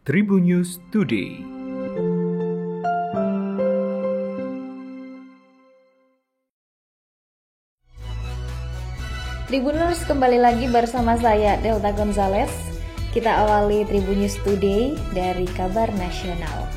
Tribun News Today. Tribuners, kembali lagi bersama saya Delta Gonzales. Kita awali Tribun News Today dari kabar nasional.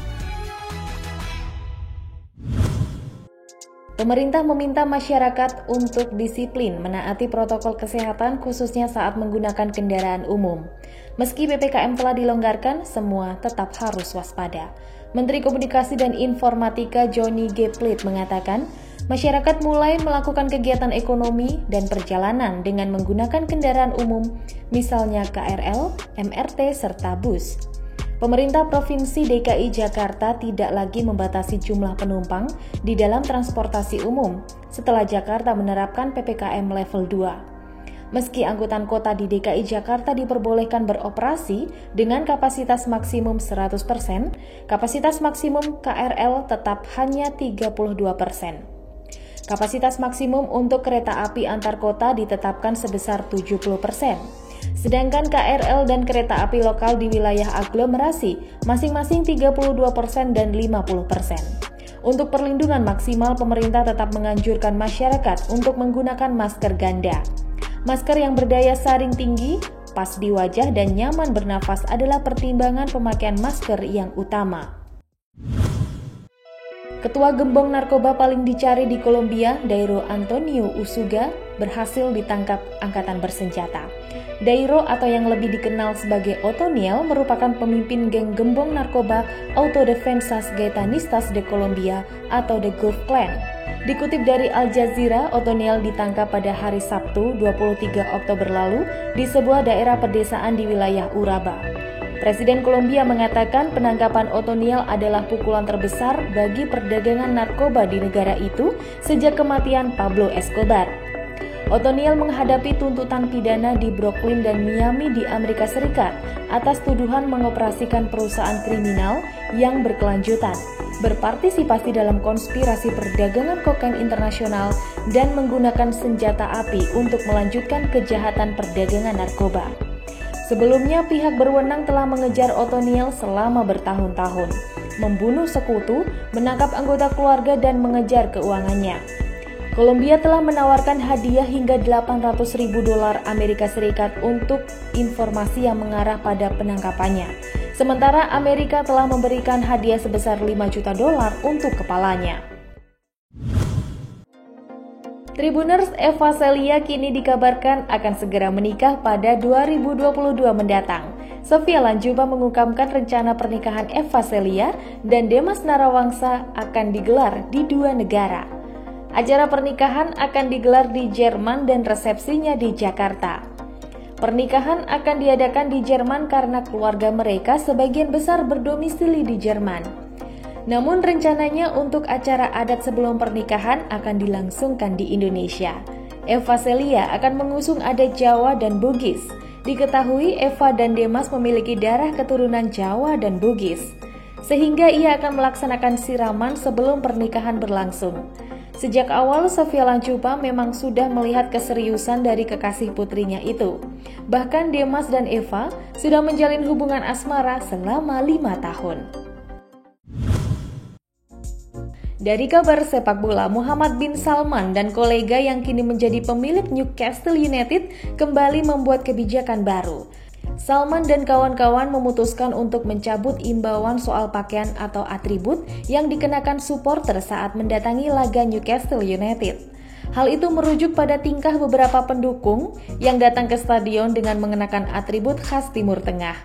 Pemerintah meminta masyarakat untuk disiplin menaati protokol kesehatan khususnya saat menggunakan kendaraan umum. Meski PPKM telah dilonggarkan, semua tetap harus waspada. Menteri Komunikasi dan Informatika Johnny G. Plate mengatakan, masyarakat mulai melakukan kegiatan ekonomi dan perjalanan dengan menggunakan kendaraan umum, misalnya KRL, MRT, serta bus. Pemerintah Provinsi DKI Jakarta tidak lagi membatasi jumlah penumpang di dalam transportasi umum setelah Jakarta menerapkan PPKM level 2. Meski angkutan kota di DKI Jakarta diperbolehkan beroperasi dengan kapasitas maksimum 100%, kapasitas maksimum KRL tetap hanya 32%. Kapasitas maksimum untuk kereta api antar kota ditetapkan sebesar 70%. Sedangkan KRL dan kereta api lokal di wilayah aglomerasi masing-masing 32% dan 50%. Untuk perlindungan maksimal, pemerintah tetap menganjurkan masyarakat untuk menggunakan masker ganda. Masker yang berdaya saring tinggi, pas di wajah dan nyaman bernafas adalah pertimbangan pemakaian masker yang utama. Ketua Gembong Narkoba paling dicari di Kolombia, Dairo Antonio Usuga, berhasil ditangkap angkatan bersenjata. Dairo atau yang lebih dikenal sebagai Otoniel merupakan pemimpin geng gembong narkoba Autodefensas Gaitanistas de Colombia atau The Gulf Clan. Dikutip dari Al Jazeera, Otoniel ditangkap pada hari Sabtu 23 Oktober lalu di sebuah daerah pedesaan di wilayah Uraba. Presiden Kolombia mengatakan penangkapan Otoniel adalah pukulan terbesar bagi perdagangan narkoba di negara itu sejak kematian Pablo Escobar. Otoniel menghadapi tuntutan pidana di Brooklyn dan Miami di Amerika Serikat atas tuduhan mengoperasikan perusahaan kriminal yang berkelanjutan, berpartisipasi dalam konspirasi perdagangan kokain internasional, dan menggunakan senjata api untuk melanjutkan kejahatan perdagangan narkoba. Sebelumnya, pihak berwenang telah mengejar Otoniel selama bertahun-tahun, membunuh sekutu, menangkap anggota keluarga, dan mengejar keuangannya. Kolombia telah menawarkan hadiah hingga $800.000 Amerika Serikat untuk informasi yang mengarah pada penangkapannya. Sementara Amerika telah memberikan hadiah sebesar $5 juta untuk kepalanya. Tribuners, Eva Celia kini dikabarkan akan segera menikah pada 2022 mendatang. Sofia Latjuba mengungkapkan rencana pernikahan Eva Celia dan Demas Narawangsa akan digelar di dua negara. Acara pernikahan akan digelar di Jerman dan resepsinya di Jakarta. Pernikahan akan diadakan di Jerman karena keluarga mereka sebagian besar berdomisili di Jerman. Namun rencananya untuk acara adat sebelum pernikahan akan dilangsungkan di Indonesia. Eva Celia akan mengusung adat Jawa dan Bugis. Diketahui Eva dan Demas memiliki darah keturunan Jawa dan Bugis, sehingga ia akan melaksanakan siraman sebelum pernikahan berlangsung. Sejak awal, Sofia Latjuba memang sudah melihat keseriusan dari kekasih putrinya itu. Bahkan Demas dan Eva sudah menjalin hubungan asmara selama 5 tahun. Dari kabar sepak bola, Muhammad bin Salman dan kolega yang kini menjadi pemilik Newcastle United kembali membuat kebijakan baru. Salman dan kawan-kawan memutuskan untuk mencabut imbauan soal pakaian atau atribut yang dikenakan supporter saat mendatangi laga Newcastle United. Hal itu merujuk pada tingkah beberapa pendukung yang datang ke stadion dengan mengenakan atribut khas Timur Tengah.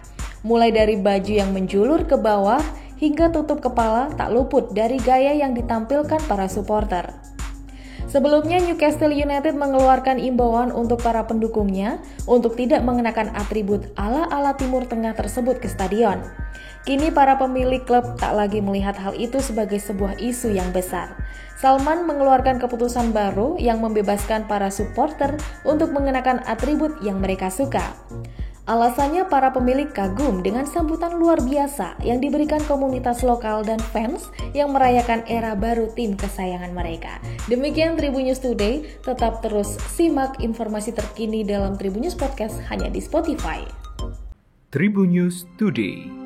Mulai dari baju yang menjulur ke bawah hingga tutup kepala tak luput dari gaya yang ditampilkan para supporter. Sebelumnya, Newcastle United mengeluarkan imbauan untuk para pendukungnya untuk tidak mengenakan atribut ala-ala Timur Tengah tersebut ke stadion. Kini para pemilik klub tak lagi melihat hal itu sebagai sebuah isu yang besar. Salman mengeluarkan keputusan baru yang membebaskan para supporter untuk mengenakan atribut yang mereka suka. Alasannya para pemilik kagum dengan sambutan luar biasa yang diberikan komunitas lokal dan fans yang merayakan era baru tim kesayangan mereka. Demikian Tribun News Today, tetap terus simak informasi terkini dalam Tribun News Podcast hanya di Spotify. Tribun News Today.